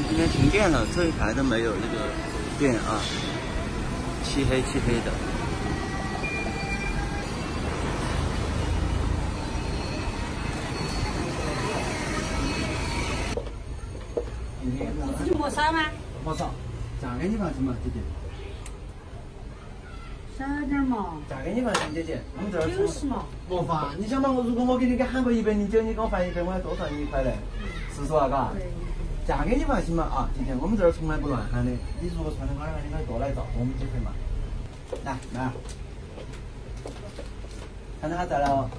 今天停电了，这一排都没有这个电啊，漆黑漆黑的。自己没烧吗？没烧，价格你放心嘛，姐姐。少点嘛。价格你放心，姐姐，我们这儿90嘛。没法，你想嘛，如果我给你喊个109，你给我翻1分，我还多算你1块嘞，是说啊，嘎。对。价格你放心嘛啊，姐姐，我们这儿从来不乱喊的。你如果穿得好的话，你可以多来找我们机会嘛。来，妹儿，看到他在了哦。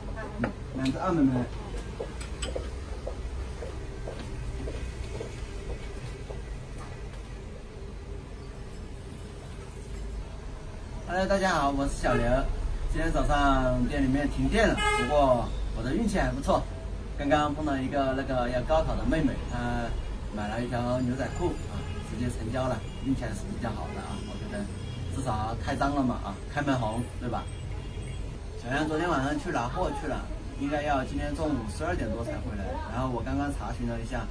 慢着啊，妹妹。Hello， 大家好，我是小刘。今天早上店里面停电了，不过我的运气还不错。刚刚碰到一个要高考的妹妹，她买了一条牛仔裤啊，直接成交了，运气还是比较好的啊。我觉得至少开张了嘛啊，开门红，对吧？小杨昨天晚上去拿货去了，应该要今天中午12点多才回来。然后我刚刚查询了一下，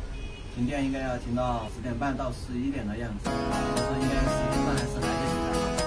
停电应该要停到10点半到11点的样子，所以说应该时间上还是来得及的。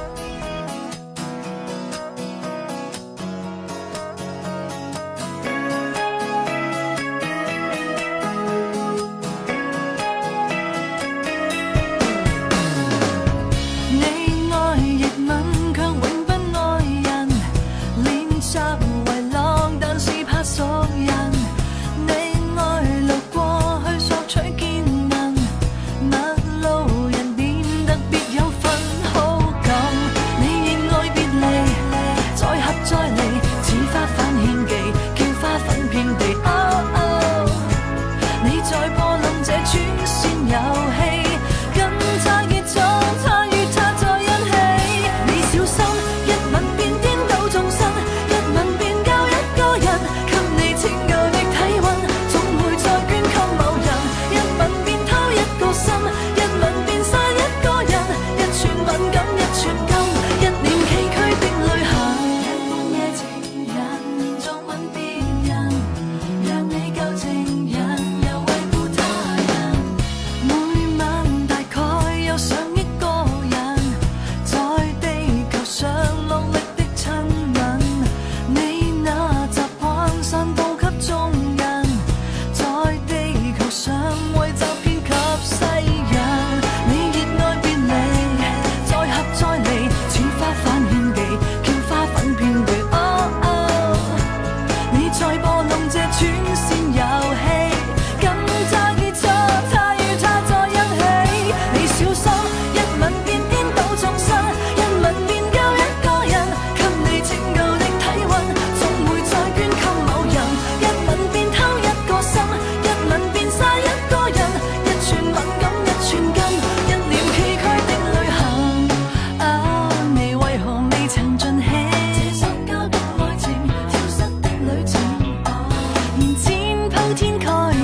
天開。